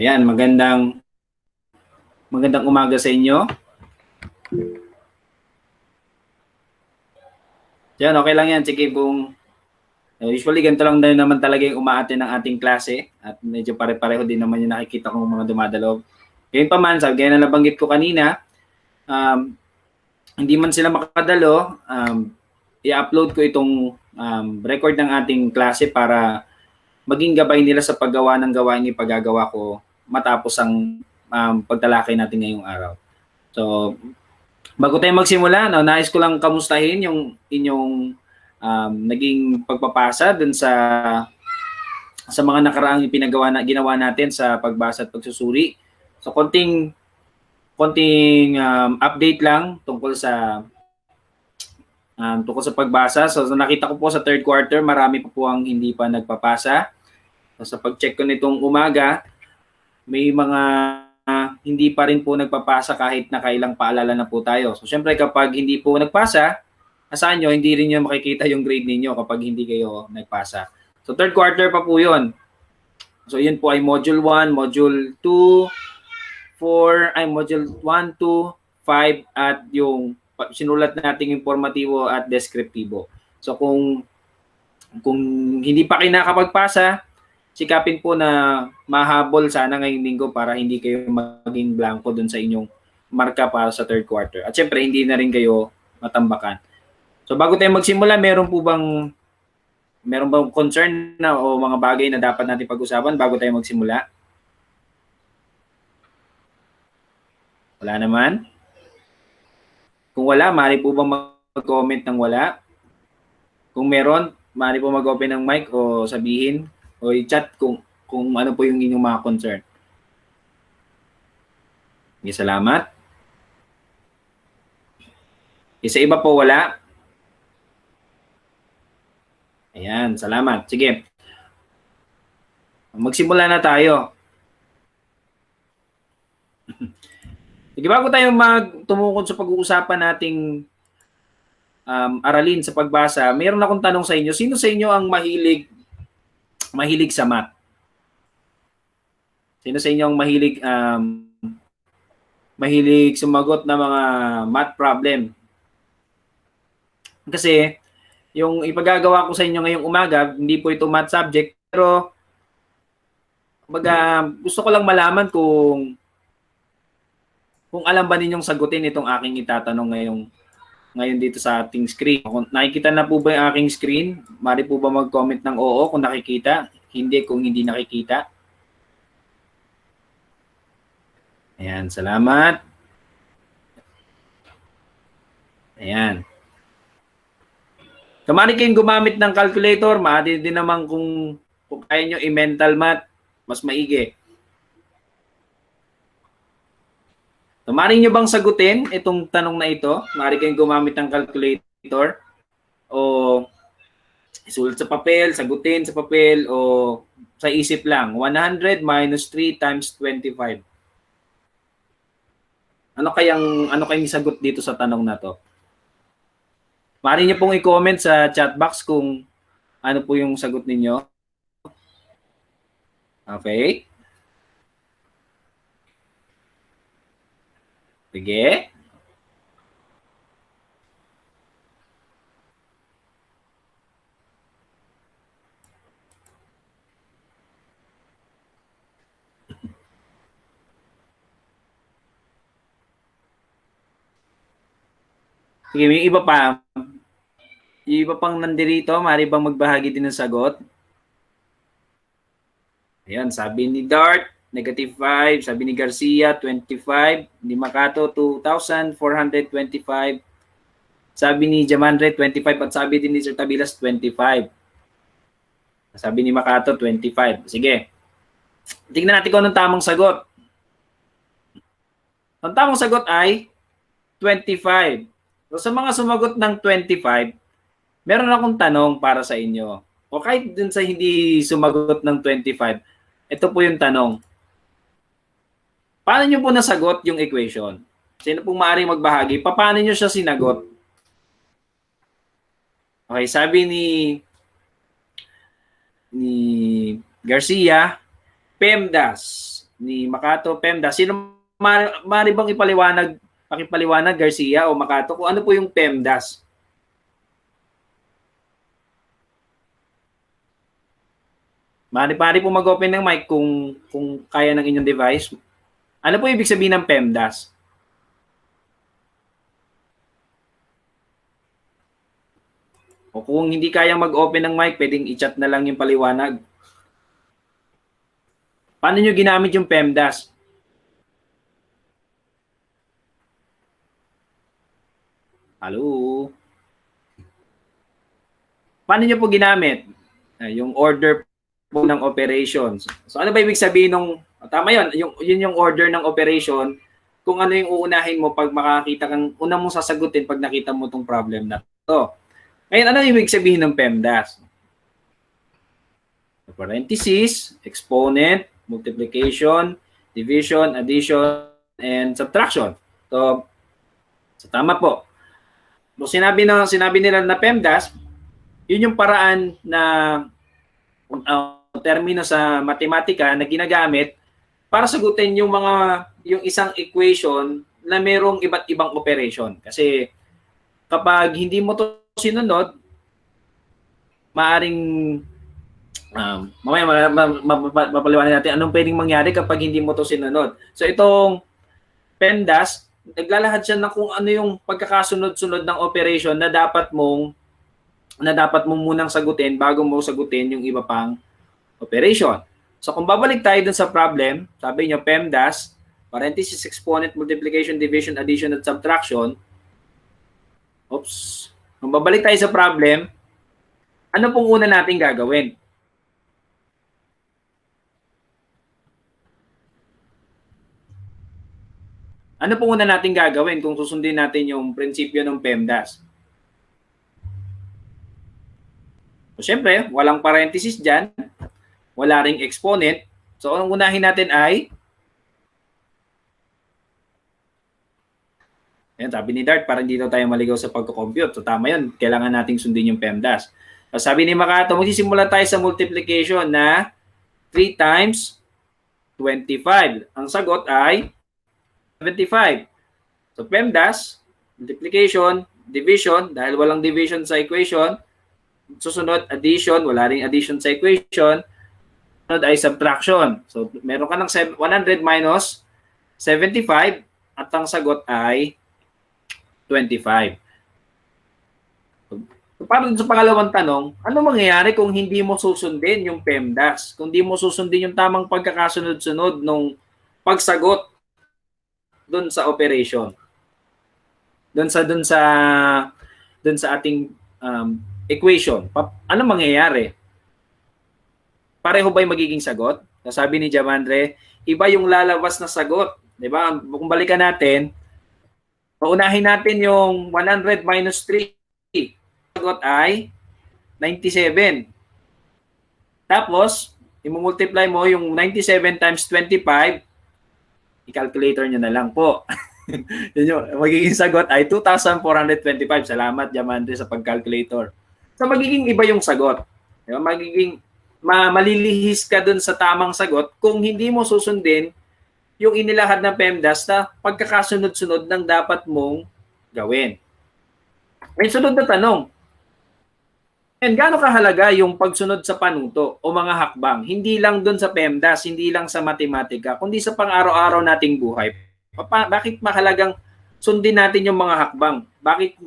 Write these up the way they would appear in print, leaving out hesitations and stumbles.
Ayan, magandang umaga sa inyo. Yan, okay lang yan. Sige pong, usually ganito lang din naman talaga yung umaate ng ating klase at medyo pare-pareho din naman yung nakikita kong mga dumadalaw. Ngayon pa man, sabi kaya na nabanggit ko kanina, hindi man sila makadalo, i-upload ko itong record ng ating klase para maging gabay nila sa paggawa ng gawain ipagagawa ko matapos ang pagtalakay natin ngayong araw. So, bago tayo magsimula, nais ko lang kamustahin yung inyong naging pagpapasa dun sa mga nakaraang ginawa natin sa pagbasa at pagsusuri. So, konting update lang tungkol sa pagbasa. So, nakita ko po sa third quarter, marami pa po ang hindi pa nagpapasa. So, sa pag-check ko nitong umaga, may mga hindi pa rin po nagpapasa kahit nakailang paalala na po tayo. So, syempre kapag hindi po nagpasa, asahan nyo, hindi rin nyo makikita yung grade ninyo kapag hindi kayo nagpasa. So, third quarter pa po yun. So, yun po ay Module 1, Module 2, Module 1, 2, 5, at yung sinulat nating informatibo at deskriptibo. So, kung hindi pa kayo nakapagpasa, sikapin po na mahabol sana ngayong linggo para hindi kayo maging blanco dun sa inyong marka para sa third quarter. At syempre, hindi na rin kayo matambakan. So, bago tayo magsimula, meron bang concern na o mga bagay na dapat natin pag-usapan bago tayo magsimula? Wala naman? Kung wala, maaari po bang mag-comment ng wala? Kung meron, maaari po mag-open ng mic o sabihin o i-chat kung ano po yung inyong mga concern. Okay, salamat. Isa iba po wala? Ayan, salamat. Sige. Magsimula na tayo. Sige, bago tayo tumukod sa pag-uusapan nating aralin sa pagbasa, mayroon akong tanong sa inyo. Sino sa inyo ang mahilig sa math? Sino sa inyo ang mahilig sumagot ng mga math problem? Kasi yung ipagagawa ko sa inyo ngayong umaga, hindi po ito math subject, pero gusto ko lang malaman kung alam ba ninyong sagutin itong aking itatanong ngayon dito sa ating screen. Kung nakikita na po ba yung aking screen, maaari po ba mag-comment ng oo kung nakikita, hindi kung hindi nakikita. Ayan, salamat. Ayan. Kamari kayong gumamit ng calculator, maaari din naman kung kaya nyo i-mental math, mas maigi. Maaari nyo bang sagutin itong tanong na ito? Maaari kayong gumamit ng calculator o isulat sa papel, sagutin sa papel o sa isip lang. 100 minus 3 times 25. Ano kayang sagot dito sa tanong na to? Maaari niyo pong i-comment sa chat box kung ano po yung sagot ninyo. Okay? Sige. Sige, may iba pa. Yung iba pang nandirito, maaari bang magbahagi din ng sagot? Ayan, sabi ni Dart, -5. Sabi ni Garcia, 25. Ni Makato, 2,425. Sabi ni Jamandre, 25. At sabi din ni Sir Tabilas, 25. Sabi ni Makato, 25. Sige. Tingnan natin kung anong tamang sagot. Ang tamang sagot ay 25. So, sa mga sumagot ng 25, meron akong tanong para sa inyo. O kahit dun sa hindi sumagot ng 25, ito po yung tanong. Paano nyo po nasagot yung equation? Sino pong maaaring magbahagi? Paano nyo siya sinagot? Okay, sabi ni Garcia, PEMDAS. ni Makato, PEMDAS. Sino mari bang pakipaliwanag Garcia o Makato kung ano po yung PEMDAS? Mari po mag-open ng mic kung kaya ng inyong device. Ano po ibig sabihin ng PEMDAS? O kung hindi kayang mag-open ng mic, pwedeng i-chat na lang yung paliwanag. Paano nyo ginamit yung PEMDAS? Hello? Paano nyo po ginamit? Yung order po ng operations. So ano ba ibig sabihin ng, tama yun, yun yung order ng operation, kung ano yung uunahin mo pag makakita kang, una mong sasagutin pag nakita mo tong problem na to. Ngayon, ano ibig sabihin ng PEMDAS? Parenthesis, exponent, multiplication, division, addition, and subtraction. So tama po. So sinabi nila na PEMDAS, yun yung paraan na termino sa matematika na ginagamit para sagutin yung isang equation na merong iba't ibang operation. Kasi kapag hindi mo to sinunod, maaring mamaya mapaliwanag natin anong pwedeng mangyari kapag hindi mo to sinunod. So itong PEMDAS, naglalahad siya na kung ano yung pagkakasunod-sunod ng operation na dapat mong munang sagutin bago mo sagutin yung iba pang operation. So kung babalik tayo dun sa problem, sabi nyo PEMDAS, parenthesis, exponent, multiplication, division, addition, at subtraction. Oops. Kung babalik tayo sa problem, ano pong una natin gagawin? Ano pong una natin gagawin kung susundin natin yung prinsipyo ng PEMDAS? So, syempre, walang parenthesis dyan. Wala ring exponent. So, ang unahin natin ay, yan, sabi ni Dart, parang dito tayo maligaw sa pagko-compute. So, tama yun. Kailangan nating sundin yung PEMDAS. So, sabi ni Makato, magsisimula tayo sa multiplication na 3 times 25. Ang sagot ay 75. So, PEMDAS, multiplication, division, dahil walang division sa equation, susunod, addition, wala ring addition sa equation, sunod ay subtraction. So, meron ka ng 100 minus 75 at ang sagot ay 25. So, para sa pangalawang tanong, ano mangyayari kung hindi mo susundin yung PEMDAS? Kung hindi mo susundin yung tamang pagkakasunod-sunod nung pagsagot doon sa operation. Doon sa ating equation. Ano mangyayari? Pareho ba yung magiging sagot? Sabi ni Jamandre, iba yung lalabas na sagot. Diba? Kung balikan natin, paunahin natin yung 100 minus 3. Sagot ay 97. Tapos, i-multiply mo yung 97 times 25, i-calculator nyo na lang po. Yun yung magiging sagot ay 2,425. Salamat, Jamandre, sa pag-calculator. So, magiging iba yung sagot. Diba? Malilihis ka dun sa tamang sagot kung hindi mo susundin yung inilahad ng PEMDAS na pagkakasunod-sunod ng dapat mong gawin. May sunod na tanong. And gaano kahalaga yung pagsunod sa panuto o mga hakbang? Hindi lang dun sa PEMDAS, hindi lang sa matematika, kundi sa pang-araw-araw nating buhay. Bakit mahalagang sundin natin yung mga hakbang? Bakit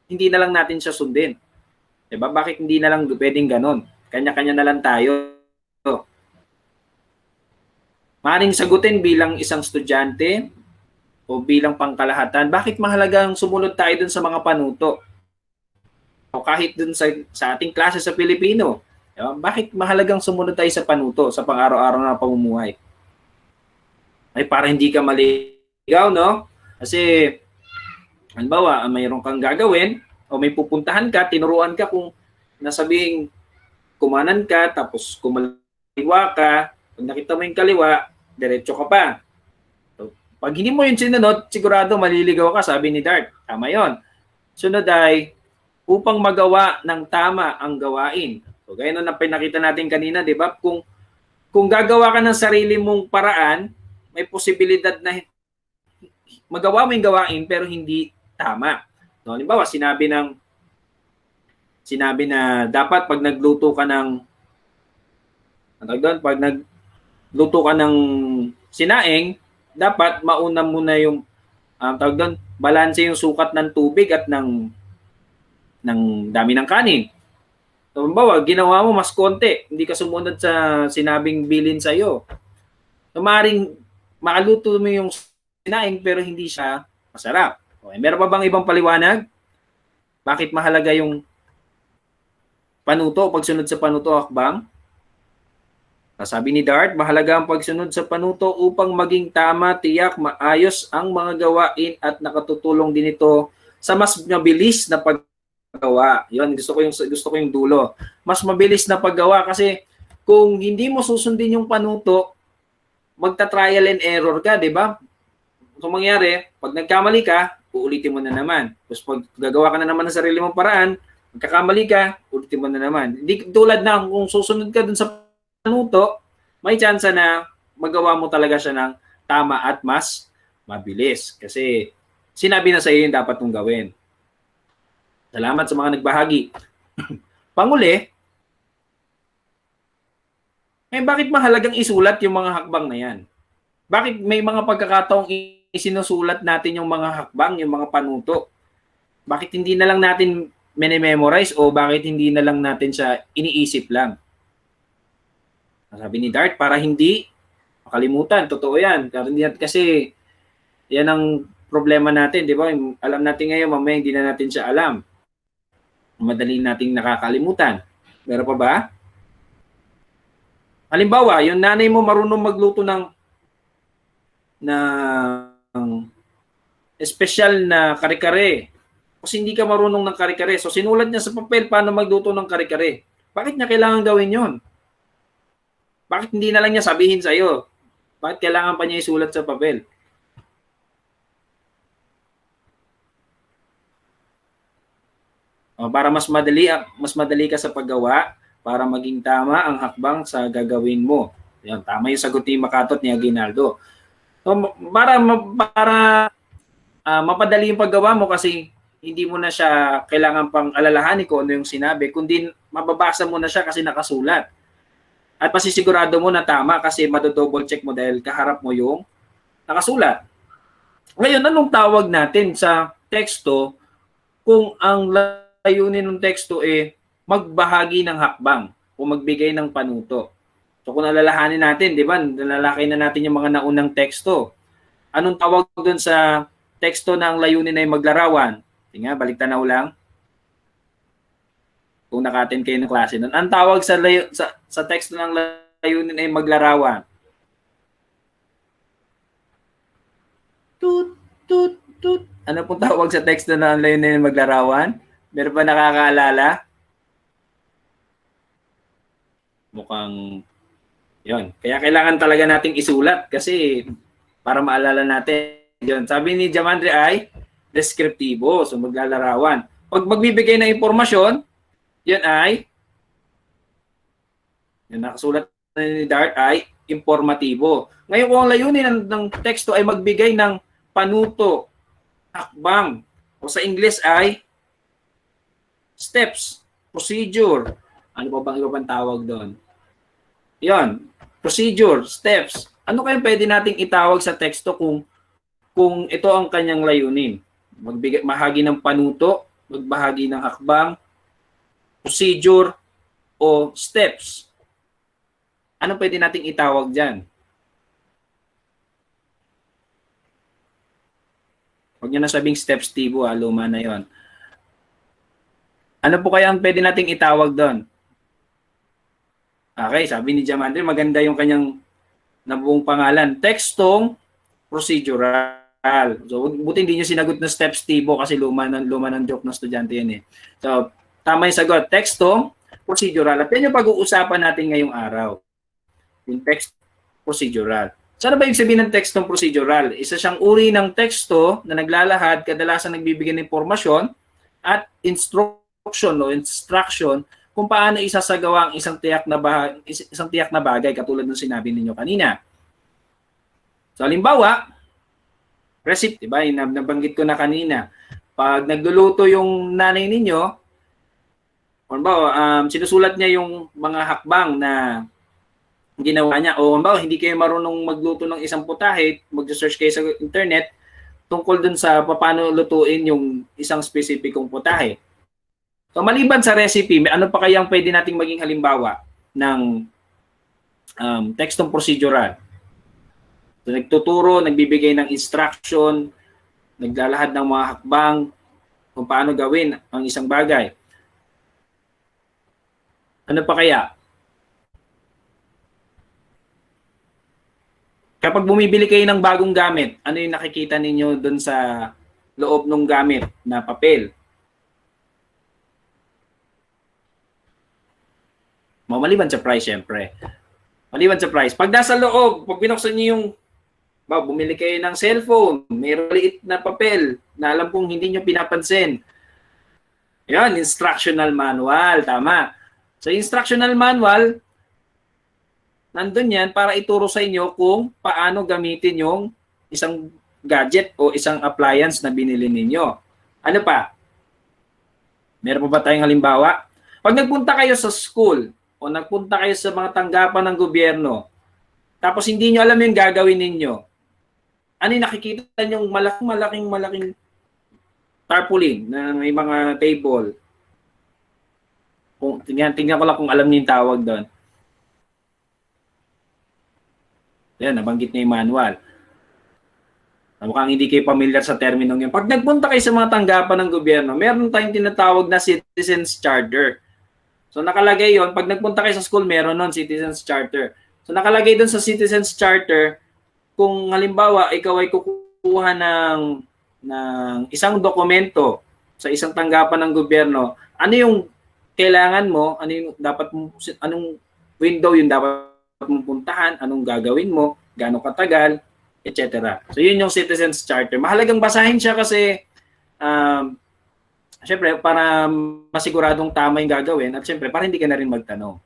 hindi na lang natin siya sundin? Diba? Bakit hindi na lang pwedeng ganon? Kanya-kanya na lang tayo. Maring sagutin bilang isang estudyante o bilang pangkalahatan, bakit mahalagang sumunod tayo dun sa mga panuto? O kahit dun sa ating klase sa Pilipino, diba? Bakit mahalagang sumunod tayo sa panuto sa pang-araw-araw na pamumuhay? Ay para hindi ka maligaw, no? Kasi, halimbawa, mayroon kang gagawin o may pupuntahan ka, tinuruan ka kung nasabing kumanan ka, tapos kumaliwa ka, pag nakita mo yung kaliwa, diretso ka pa. So, pag hindi mo yun sinunod, sigurado maliligaw ka, sabi ni Dart. Tama yon. Sunod ay, upang magawa ng tama ang gawain. So, gaya nung pinakita natin kanina, di ba? Kung kung gagawa ka ng sarili mong paraan, may posibilidad na magawa mo yung gawain pero hindi tama. No, halimbawa, sinabi na dapat pag nagluto ka ng pag nagluto ka ng sinaing, dapat mauna muna yung balanse yung sukat ng tubig at ng dami ng kanin. So, halimbawa, ginawa mo mas konti, hindi ka sumunod sa sinabing bilin sa iyo. So, maaaring makaluto mo yung sinaing pero hindi siya masarap. Okay, meron pa bang ibang paliwanag? Bakit mahalaga yung panuto, pagsunod sa panuto hakbang? Sabi ni Dart, mahalaga ang pagsunod sa panuto upang maging tama, tiyak, maayos ang mga gawain at nakatutulong din ito sa mas mabilis na paggawa. Yun, gusto ko yung dulo. Mas mabilis na paggawa kasi kung hindi mo susundin yung panuto, magta-trial and error ka, di ba? So mangyari, pag nagkamali ka, uulitin mo na naman. Tapos pag gagawa ka na naman ng sarili mong paraan, magkakamali ka, ulitin mo na naman. Hindi tulad na kung susunod ka dun sa panuto, may chance na magawa mo talaga siya ng tama at mas mabilis. Kasi sinabi na sa iyo yung dapat mong gawin. Salamat sa mga nagbahagi. Panguli, bakit mahalagang isulat yung mga hakbang na yan? Bakit may mga pagkakataong isinusulat natin yung mga hakbang, yung mga panuto? Bakit hindi na lang natin memorize o bakit hindi na lang natin siya iniisip lang? Sabi ni Dart, para hindi makalimutan. Totoo yan. Kasi yan ang problema natin, di ba? Alam natin ngayon, mamaya hindi na natin siya alam. Madali nating nakakalimutan. Meron pa ba? Halimbawa, yung nanay mo marunong magluto ng espesyal na kare-kare. Kasi hindi ka marunong ng kare-kare. So sinulat niya sa papel paano magluto ng kare-kare. Bakit niya kailangan gawin yon? Bakit hindi na lang niya sabihin sa iyo? Bakit kailangan pa niya isulat sa papel? Para mas madali ka sa paggawa, para maging tama ang hakbang sa gagawin mo. Yan, tama yung sagot ni Makatot ni Aguinaldo. So, para mapadali yung paggawa mo kasi hindi mo na siya kailangan pang alalahanin kung ano yung sinabi, kundi mababasa mo na siya kasi nakasulat. At masisigurado mo na tama kasi madodouble check mo dahil kaharap mo yung nakasulat. Ngayon, anong tawag natin sa teksto kung ang layunin ng teksto magbahagi ng hakbang o magbigay ng panuto? So kung nalalahanin natin, di ba, nalalakay na natin yung mga naunang teksto. Anong tawag doon sa teksto na ang layunin ay maglarawan? Tingnan, balik tanaw lang. Kung naka-attend kayo ng klase nun. Ang tawag sa teksto ng layunin ay maglarawan. Tut, tut, tut. Ano pong tawag sa teksto ng layunin ay maglarawan? Meron ba nakakaalala? Mukhang yon. Kaya kailangan talaga nating isulat kasi para maalala natin. Yon. Sabi ni Jamandre ay deskriptibo, so maglalarawan. Pag magbibigay ng impormasyon, yan ay yung nakasulat ni Dart ay informatibo. Ngayon kung ang layunin ng teksto ay magbigay ng panuto, hakbang, o sa English ay steps, procedure. Ano pa bang iba pang tawag doon? Yan, procedure, steps. Ano kaya pwede nating itawag sa teksto kung ito ang kanyang layunin? Magbahagi ng panuto, magbahagi ng hakbang, procedure, o steps. Ano pwede nating itawag dyan? Huwag nyo na sabing steps, Tibo, luma na yon. Ano po kaya ang pwede nating itawag doon? Okay, sabi ni Jamandre, maganda yung kanyang nabuong pangalan. Tekstong procedural. So, buti hindi nyo sinagot na steps, Tibo, kasi luma ng joke ng estudyante yan eh. So, tama yung sagot. Tekstong procedural. At yan yung pag-uusapan natin ngayong araw. Yung text procedural. Saan ba yung sabihin ng tekstong procedural? Isa siyang uri ng teksto na naglalahad, kadalasan nagbibigay ng impormasyon at instruction kung paano isasagawa ang isang tiyak na bagay katulad ng sinabi ninyo kanina. So halimbawa, recipe, diba? Nabanggit ko na kanina. Pag nagluluto yung nanay ninyo, sinusulat niya yung mga hakbang na ginawa niya. O hindi kayo marunong magluto ng isang putahe, mag-search kayo sa internet tungkol dun sa paano lutuin yung isang specificong putahe. So maliban sa recipe, ano pa kayang pwede nating maging halimbawa ng tekstong procedural? So, nagtuturo, nagbibigay ng instruction, naglalahad ng mga hakbang kung paano gawin ang isang bagay. Ano pa kaya? Kapag bumibili kayo ng bagong gamit, ano yung nakikita ninyo doon sa loob ng gamit na papel? Maliban sa price, syempre. Maliban sa price. Pag nasa loob, pag binuksan niyo yung bumili kayo ng cellphone, may liit na papel na alam kong hindi nyo pinapansin. Yan, instructional manual. Tama. So, instructional manual, nandun yan para ituro sa inyo kung paano gamitin yung isang gadget o isang appliance na binili ninyo. Ano pa? Meron pa ba tayong halimbawa? Pag nagpunta kayo sa school o nagpunta kayo sa mga tanggapan ng gobyerno, tapos hindi nyo alam yung gagawin ninyo, ano yung nakikita nyo? Malaking tarpaulin na may mga table. Tingnan ko lang kung alam niyo yung tawag doon. Yan, nabanggit niya yung manual. Mukhang hindi kayo familiar sa terminong yun. Pag nagpunta kayo sa mga tanggapan ng gobyerno, meron tayong tinatawag na Citizens Charter. So nakalagay yon, pag nagpunta kayo sa school, meron nun Citizens Charter. So nakalagay doon sa Citizens Charter, kung halimbawa ikaw ay kukuha ng isang dokumento sa isang tanggapan ng gobyerno, ano yung kailangan mo, anong window yung dapat mong puntahan, anong gagawin mo, gaano katagal, etc. So yun yung Citizens Charter. Mahalagang basahin siya kasi syempre para masiguradong tama yung gagawin at syempre para hindi ka na rin magtanong.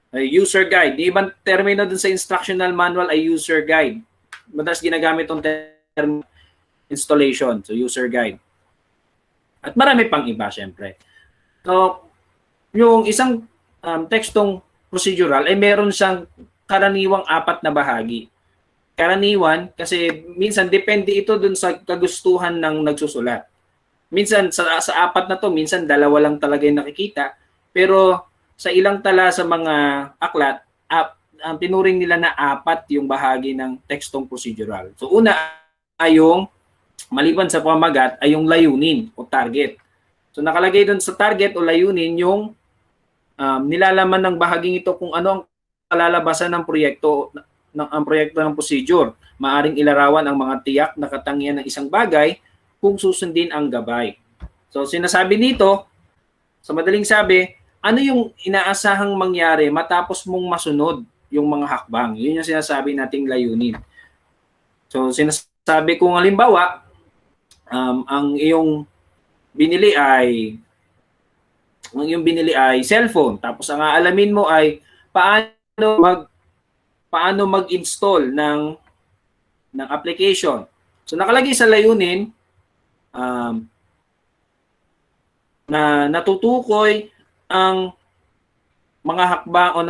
User guide. Di ibang termino dun sa instructional manual ay user guide. Madalas ginagamit tong term installation. So, user guide. At marami pang iba, syempre. So, yung isang tekstong procedural ay meron siyang karaniwang 4 na bahagi. Karaniwan, kasi minsan depende ito dun sa kagustuhan ng nagsusulat. Minsan, sa 4 na to, minsan 2 lang talaga yung nakikita. Pero, sa ilang tala sa mga aklat, ang tinuring nila na 4 yung bahagi ng tekstong procedural. So una ay yung, maliban sa pamagat, ay yung layunin o target. So nakalagay doon sa target o layunin yung nilalaman ng bahaging ito kung ano ang kalalabasan ng proyekto ng procedure. Maaring ilarawan ang mga tiyak na katangian ng isang bagay kung susundin ang gabay. So sinasabi dito, sa madaling sabi, ano yung inaasahang mangyari matapos mong masunod yung mga hakbang? Yun yung sinasabi nating layunin. So, sinasabi kong halimbawa, ang iyong binili ay cellphone. Tapos ang aalamin mo ay paano mag-install ng application. So, nakalagay sa layunin na natutukoy ang mga hakbang o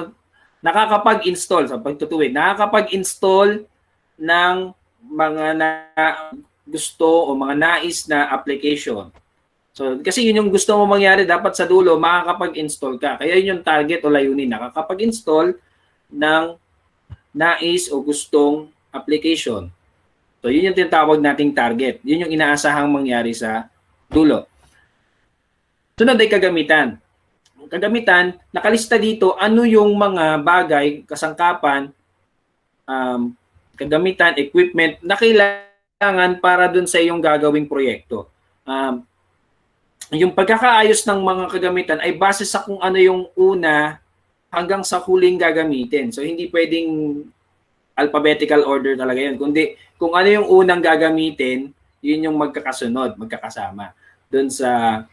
nakakapag-install sa pagtutuwid, nakakapag-install ng mga gusto o mga nais na application. So, kasi yun yung gusto mo mangyari, dapat sa dulo, makakapag-install ka. Kaya yun yung target o layunin, nakakapag-install ng nais o gustong application. So, yun yung tinatawag nating target. Yun yung inaasahang mangyari sa dulo. Sunod ay kagamitan. Nakalista dito ano yung mga bagay, kasangkapan, kagamitan, equipment na kailangan para dun sa iyong gagawing proyekto. Yung pagkakaayos ng mga kagamitan ay base sa kung ano yung una hanggang sa huling gagamitin. So hindi pwedeng alphabetical order talaga yun. Kundi kung ano yung unang gagamitin, yun yung magkakasunod, magkakasama dun sa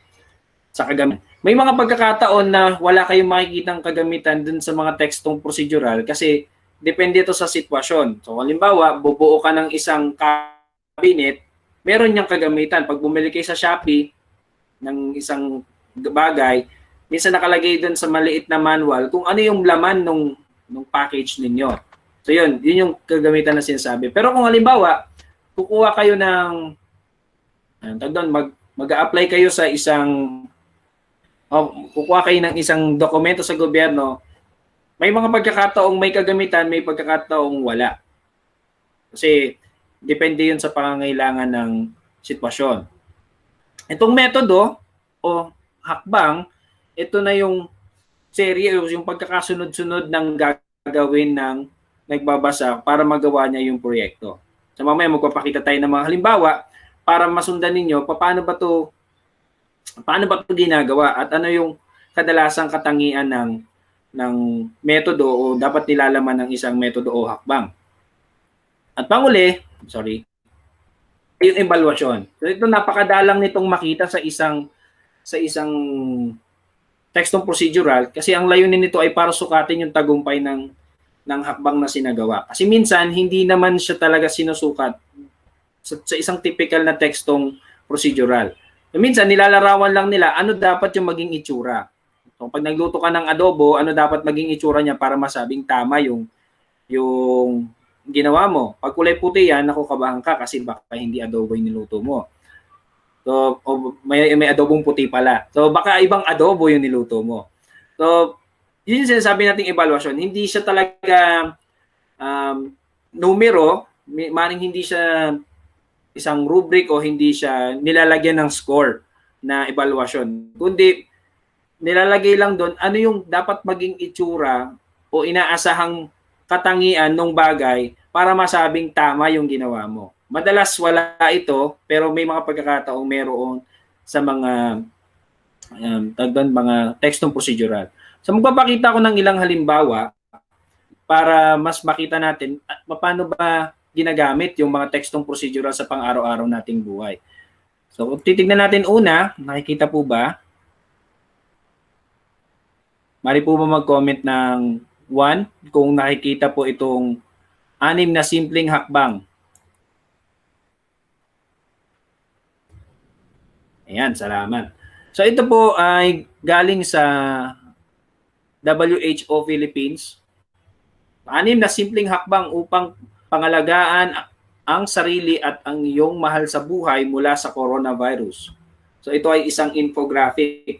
kagamitan. May mga pagkakataon na wala kayong makikitang kagamitan dun sa mga tekstong procedural kasi depende ito sa sitwasyon. So halimbawa, bubuo ka ng isang cabinet, meron niyang kagamitan. Pag bumili kayo sa Shopee ng isang bagay, minsan nakalagay dun sa maliit na manual kung ano yung laman nung package ninyo. So yun yung kagamitan na sinasabi. Pero kung halimbawa, kukuha kayo ng mag-a-apply kayo sa isang kukuha kayo ng isang dokumento sa gobyerno, may mga pagkakataong may kagamitan, may pagkakataong wala. Kasi depende yun sa pangangailangan ng sitwasyon. Itong metodo o hakbang, ito na yung serye, yung pagkakasunod-sunod ng gagawin ng nagbabasa para magawa niya yung proyekto. So mamaya magpapakita tayo ng mga halimbawa para masundan ninyo paano ba to ginagawa at ano yung kadalasang katangian ng metodo o dapat nilalaman ng isang metodo o hakbang. At panguli, yung evaluasyon. So ito napakadalang nitong makita sa isang tekstong procedural kasi ang layunin nito ay para sukatin yung tagumpay ng hakbang na sinagawa. Kasi minsan hindi naman siya talaga sinusukat sa isang typical na tekstong procedural. So, minsan nilalarawan lang nila ano dapat yung maging itsura. So, pag nagluto ka ng adobo, ano dapat maging itsura niya para masabing tama yung ginawa mo. Pag kulay puti yan, nakukabahan ka kasi baka hindi adobo yung niluto mo. So, may adobong puti pala. So, baka ibang adobo yung niluto mo. So, yun yung sinasabi nating evaluation. Hindi siya talaga numero, maring hindi siya isang rubric o hindi siya nilalagyan ng score na evaluation. Kundi nilalagay lang doon ano yung dapat maging itsura o inaasahang katangian ng bagay para masabing tama yung ginawa mo. Madalas wala ito pero may mga pagkakataong meron sa mga mga tekstong procedural. So magpapakita ko ng ilang halimbawa para mas makita natin paano ba ginagamit yung mga tekstong procedural sa pang-araw-araw nating buhay. So, titignan natin una, nakikita po ba? Mari po ba mag-comment ng 1 kung nakikita po itong 6 na simpleng hakbang. Ayan, salamat. So, ito po ay galing sa WHO Philippines. 6 na simpleng hakbang upang pangalagaan ang sarili at ang iyong mahal sa buhay mula sa coronavirus. So ito ay isang infographic.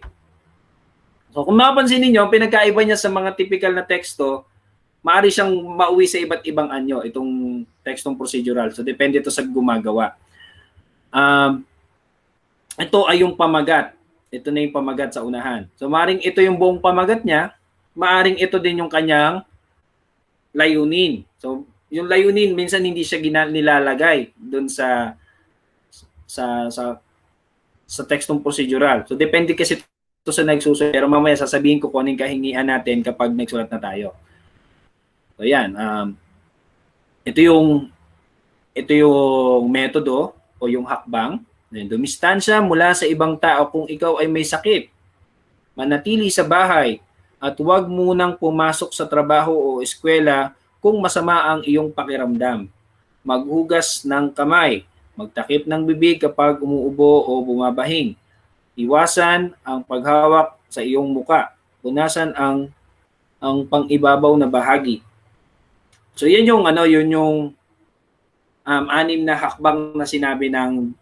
So kung mapapansin niyo, pinagkaiba niya sa mga typical na teksto, maaari siyang mauwi sa iba't ibang anyo, itong tekstong procedural. So depende ito sa gumagawa. Ito ay yung pamagat. Ito na yung pamagat sa unahan. So maaring ito yung buong pamagat niya, maaring ito din yung kanyang layunin. So yung layunin minsan hindi siya nilalagay doon sa tekstong procedural. So depende kasi ito sa nagsusulat. Pero mamaya sasabihin ko kung anong kahingian natin kapag nagsulat na tayo. So yan, ito yung metodo o yung hakbang. Dumistansya mula sa ibang tao kung ikaw ay may sakit. Manatili sa bahay at huwag munang pumasok sa trabaho o eskwela kung masama ang iyong pakiramdam. Maghugas ng kamay, magtakip ng bibig kapag umuubo o bumabahing. Iwasan ang paghawak sa iyong muka. Punasan ang pang-ibabaw na bahagi. So yan yung 6 na hakbang na sinabi ng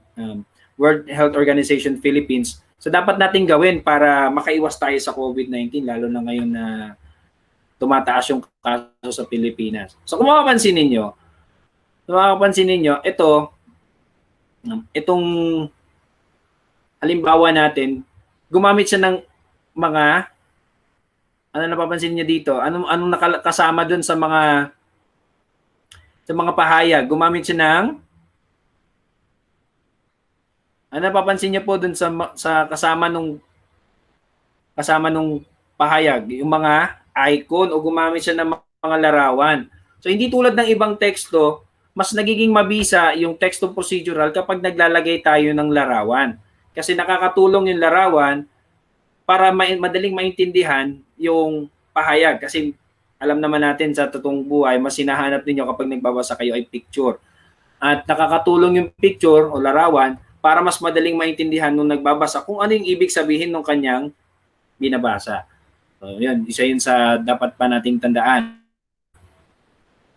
World Health Organization Philippines. So dapat nating gawin para makaiwas tayo sa COVID-19 lalo na ngayon na tumataas yung kaso sa Pilipinas. So kung mapapansin ninyo, itong halimbawa natin, gumamit siya ng mga, napapansin niyo dito? Anong nakasama doon sa mga pahayag? Gumamit siya ng, napapansin niyo po doon sa kasama nung pahayag, yung mga icon o gumamit siya ng mga larawan. So hindi tulad ng ibang teksto, mas nagiging mabisa yung tekstong procedural kapag naglalagay tayo ng larawan. Kasi nakakatulong yung larawan para madaling maintindihan yung pahayag. Kasi alam naman natin sa totoong buhay, mas hinahanap ninyo kapag nagbabasa kayo ay picture. At nakakatulong yung picture o larawan para mas madaling maintindihan nung nagbabasa kung ano yung ibig sabihin ng kanyang binabasa. So, yun, isa yun sa dapat pa nating tandaan.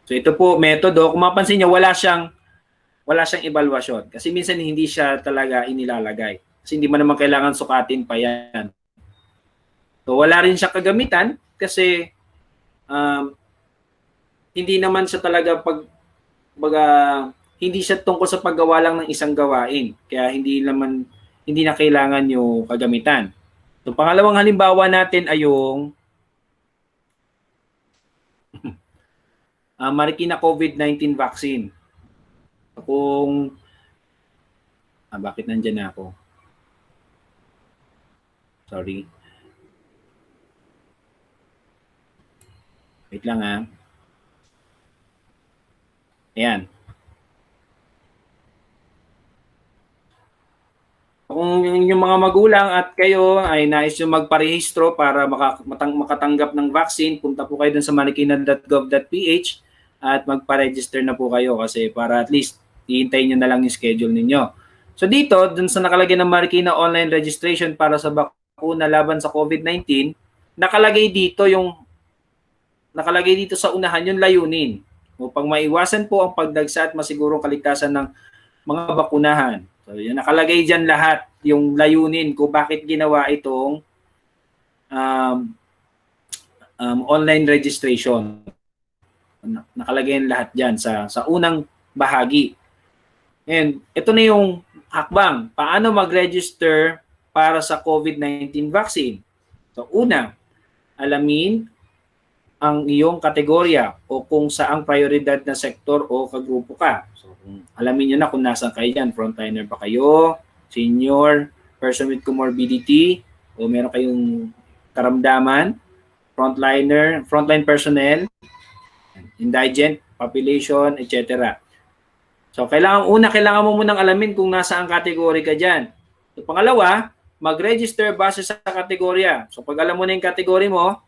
So, ito po, metodo. Kung mapansin nyo, wala siyang evaluasyon. Kasi minsan hindi siya talaga inilalagay. Kasi hindi mo naman kailangan sukatin pa yan. So, wala rin siya kagamitan kasi hindi naman siya talaga hindi siya tungkol sa paggawa lang ng isang gawain. Kaya hindi na kailangan yung kagamitan. So, pangalawang halimbawa natin ay yung Marikina COVID-19 vaccine. Bakit nandyan na ako? Sorry. Wait lang ha. Ayan. Kung yung mga magulang at kayo ay nais yung magparehistro para makatanggap ng vaccine, punta po kayo dun sa marikina.gov.ph at magpa-register na po kayo kasi para at least hihintayin nyo na lang yung schedule ninyo. So dito, dun sa nakalagay ng Marikina online registration para sa bakuna laban sa COVID-19, nakalagay dito sa unahan yung layunin upang maiwasan po ang pagdagsa at masigurong kaligtasan ng mga bakunahan. So yun, nakalagay dyan lahat yung layunin kung bakit ginawa itong online registration. Nakalagay yung lahat dyan sa unang bahagi. And ito na yung hakbang. Paano mag-register para sa COVID-19 vaccine? So una, alamin ang iyong kategorya o kung saang prioridad na sektor o kagrupo ka. So alamin nyo na kung nasaan kayo dyan. Frontliner ba kayo? Senior? Person with comorbidity? O meron kayong karamdaman? Frontline personnel? Indigent population, etc. So, kailangan mo munang alamin kung nasaan kategory ka dyan. So, pangalawa, mag-register base sa kategorya. So, pag alam mo na yung kategory mo,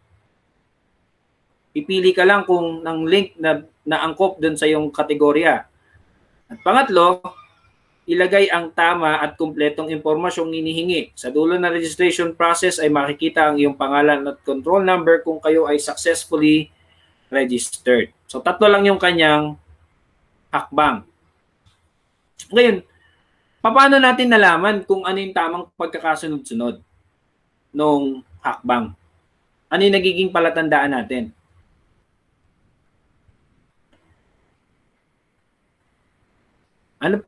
pipili ka lang kung ng link na angkop dun sa yung kategorya. At pangatlo, ilagay ang tama at kumpletong impormasyong hinihingi. Sa dulo ng registration process ay makikita ang iyong pangalan at control number kung kayo ay successfully registered. So, 3 lang yung kanyang hakbang. Ngayon, paano natin nalaman kung ano yung tamang pagkakasunod-sunod nung hakbang? Ano yung nagiging palatandaan natin? Ano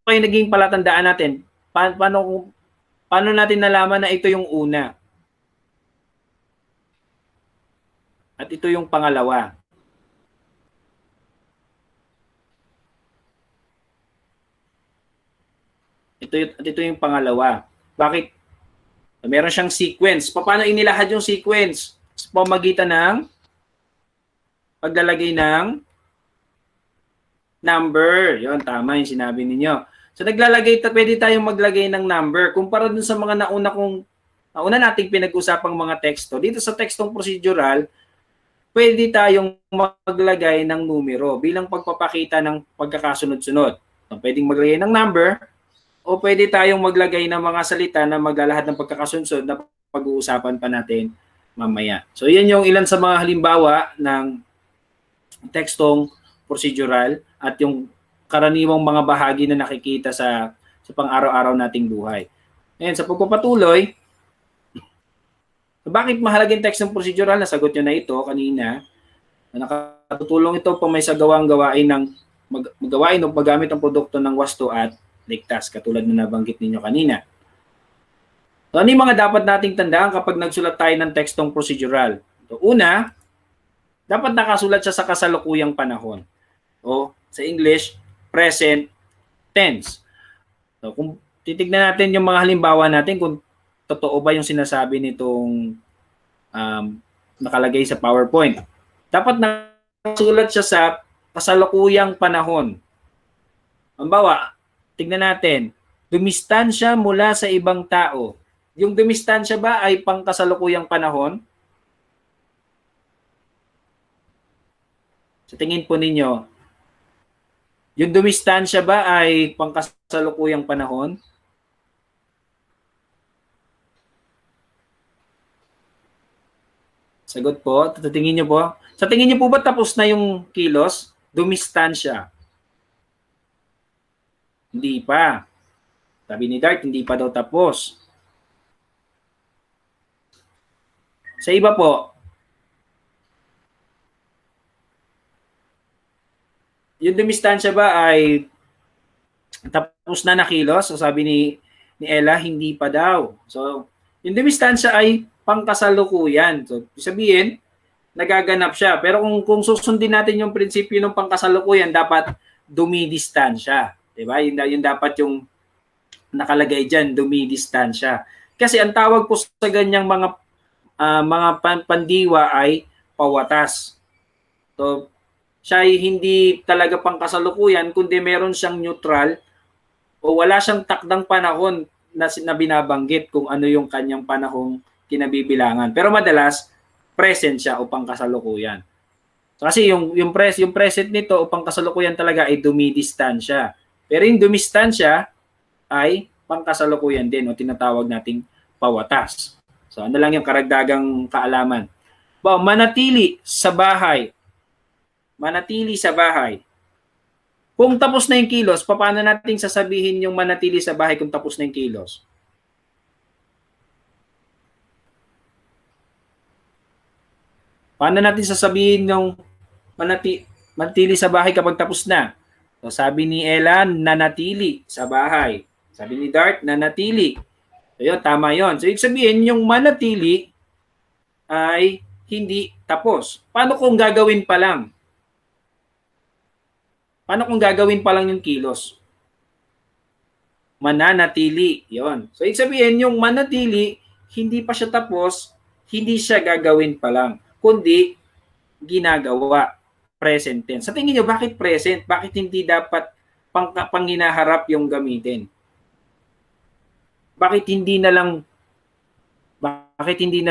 pa yung naging palatandaan natin? Paano natin nalaman na ito yung una? At ito yung pangalawa? Ito yung pangalawa. Bakit? Meron siyang sequence. Paano inilahad yung sequence? Sa pamagitan ng paglalagay ng number. Yun, tama yung sinabi ninyo. So pwede tayong maglagay ng number. Kumpara dun sa mga nauna nating pinag-usapang mga teksto. Dito sa tekstong procedural, pwede tayong maglagay ng numero bilang pagpapakita ng pagkakasunod-sunod. So, pwedeng maglagay ng number o pwede tayong maglagay ng mga salita na maglalahad ng pagkakasunod na pag-uusapan pa natin mamaya. So, yan yung ilan sa mga halimbawa ng tekstong procedural at yung karaniwang mga bahagi na nakikita sa pang-araw-araw nating buhay. Ngayon, sa pagpapatuloy, bakit mahalagang tekstong procedural? Nasagot nyo na ito kanina. Nakatutulong ito pang may sagawang gawain o paggamit ng produkto ng wasto at ligtas, katulad na nabanggit ninyo kanina. So, ano yung mga dapat nating tandaan kapag nagsulat tayo ng tekstong procedural? So, una, dapat nakasulat siya sa kasalukuyang panahon. O sa English, present tense. So, kung titignan natin yung mga halimbawa natin kung totoo ba yung sinasabi nitong nakalagay sa PowerPoint. Dapat nakasulat siya sa kasalukuyang panahon. Halimbawa, tignan natin, dumistansya mula sa ibang tao. Yung dumistansya ba ay pangkasalukuyang panahon? Sa tingin po ninyo, yung dumistansya ba ay pangkasalukuyang panahon? Sagot po, tatingin niyo po. Sa tingin niyo po ba tapos na yung kilos? Dumistansya? Hindi pa. Sabi ni Dart, hindi pa daw tapos. Sa iba po, yung dumistansya ba ay tapos na nakilos? So sabi ni Ella, hindi pa daw. So, yung dumistansya ay pangkasalukuyan. So, sabihin, nagaganap siya. Pero kung susundin natin yung prinsipyo ng pangkasalukuyan, dapat dumidistansya. Diba? Yun dapat yung nakalagay dyan, dumidistansya. Kasi ang tawag po sa ganyang mga pandiwa ay pawatas. So, siya ay hindi talaga pangkasalukuyan, kundi meron siyang neutral o wala siyang takdang panahon na binabanggit kung ano yung kanyang panahong kinabibilangan. Pero madalas, present siya o pangkasalukuyan. So, kasi yung present nito o pangkasalukuyan talaga ay dumidistansya. Pero yung dumistansya ay pangkasalukuyan din o tinatawag nating pawatas. So ano lang yung karagdagang kaalaman. Manatili sa bahay. Manatili sa bahay. Kung tapos na yung kilos, paano natin sasabihin yung manatili sa bahay kung tapos na yung kilos? Paano natin sasabihin yung manatili sa bahay kapag tapos na? So sabi ni Ella, nanatili sa bahay. Sabi ni Dart, nanatili. So yun, tama yun. So ibig sabihin, yung manatili ay hindi tapos. Paano kung gagawin pa lang? Paano kung gagawin pa lang yung kilos? Mananatili. Yon. So, ibig sabihin, yung manatili, hindi pa siya tapos, hindi siya gagawin pa lang, kundi ginagawa. Present tense. Sa tingin nyo, bakit present? Bakit hindi dapat panginaharap yung gamitin? Bakit hindi na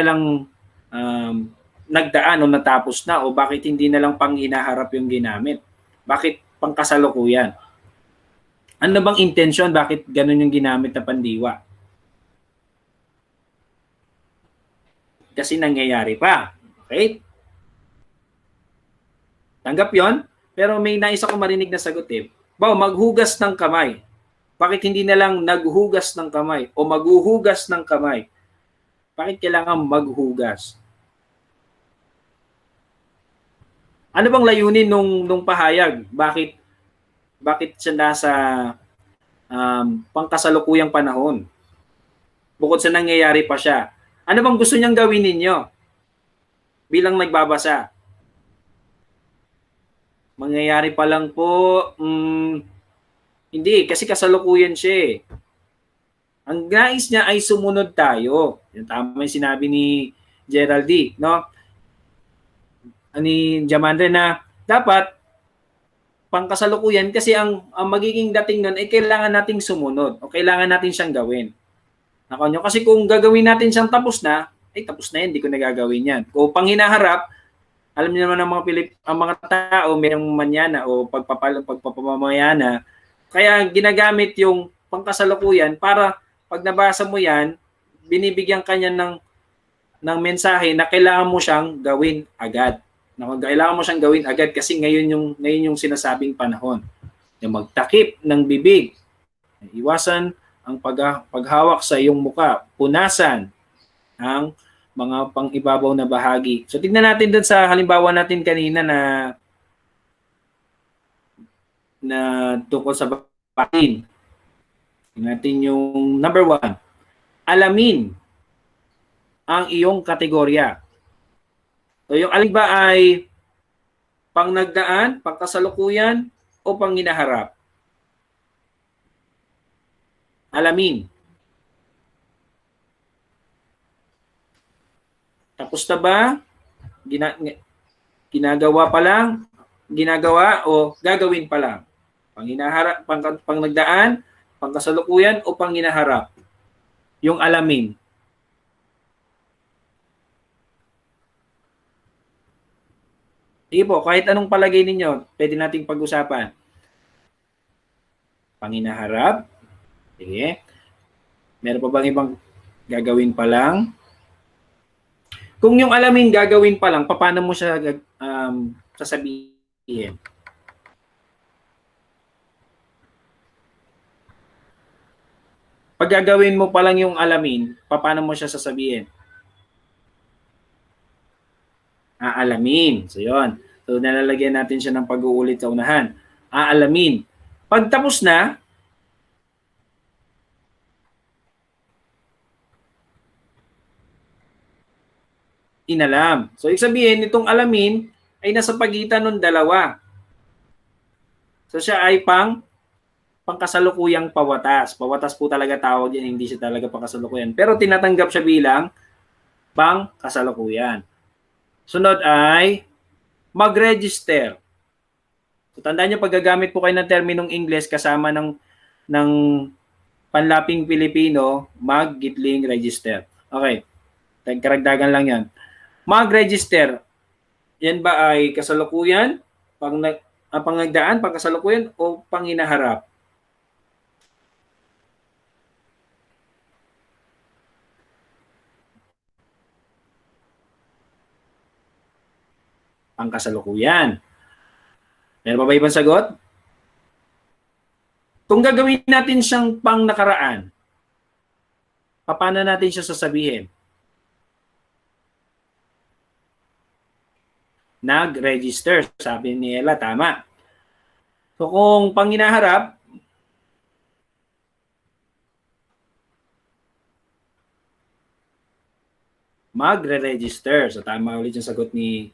lang nagdaan o natapos na o bakit hindi na lang panginaharap yung ginamit? Bakit pangkasalukuyan? Ano bang intensyon? Bakit ganun yung ginamit na pandiwa? Kasi nangyayari pa. Okay? Tanggap yon? Pero may nais ako marinig na sagot eh. Maghugas ng kamay. Bakit hindi na lang naghugas ng kamay o maghuhugas ng kamay? Bakit kailangan maghugas? Ano bang layunin nung pahayag? Bakit siya nasa pangkasalukuyang panahon? Bukod sa nangyayari pa siya. Ano bang gusto niyang gawin ninyo bilang nagbabasa? Mangyayari pa lang po, hindi, kasi kasalukuyan siya eh. Ang nais niya ay sumunod tayo. Yung tama yung sinabi ni Geraldine, no? Ni Jamandre na dapat pangkasalukuyan kasi ang magiging dating nun ay kailangan nating sumunod o kailangan natin siyang gawin. Nakonyo? Kasi kung gagawin natin siyang tapos na, ay tapos na yan, hindi ko nagagawin yan. Kung panghinaharap, alam niyo naman ang mga tao mayroong manyana o pagpapamayana, kaya ginagamit yung pangkasalukuyan para pag nabasa mo yan, binibigyan kanya ng mensahe na kailangan mo siyang gawin agad. Kailangan mo siyang gawin agad kasi ngayon yung sinasabing panahon. Yung magtakip ng bibig, iwasan ang paghawak sa iyong muka, punasan ang mga pang-ibabaw na bahagi. So tingnan natin dun sa halimbawa natin kanina na tungkol sa batin. Tingnan natin yung number 1. Alamin ang iyong kategorya. So yung alin ba ay pangnagdaan, pangkasalukuyan, o panghinaharap? Alamin. Tapos na ba? Ginagawa pa lang? Ginagawa o gagawin pa lang? Pangnagdaan, pangkasalukuyan, o panghinaharap? Yung alamin. Sige po, kahit anong palagay ninyo, pwede nating pag-usapan. Panginaharap. Sige. Meron pa bang ibang gagawin pa lang? Kung yung alamin gagawin pa lang, paano mo siya sasabihin? Pag gagawin mo pa lang yung alamin, paano mo siya sasabihin? Aalamin. So, yun. So, nalalagyan natin siya ng pag-uulit sa unahan. Aalamin. Pag tapos na, inalam. So, ibig sabihin, itong alamin ay nasa pagitan ng dalawa. So, siya ay pangkasalukuyang pawatas. Pawatas po talaga tawag yan, hindi siya talaga pangkasalukuyan. Pero tinatanggap siya bilang pangkasalukuyan. Sunod ay mag-register. So, tandaan nyo, pag gagamit po kayo ng terminong English kasama ng panlaping Pilipino, mag-gitling register. Okay. Karagdagan lang yan. Mag-register. Yan ba ay kasalukuyan, pangagdaan, pangkasalukuyan, o panginaharap? Pangkasalukuyan. Meron pa ba ibang sagot? Kung gagawin natin siyang pang nakaraan, paano natin siya sasabihin? Nag-register. Sabi ni Ella, tama. So kung panginaharap, magre-register. So tama ulit yung sagot ni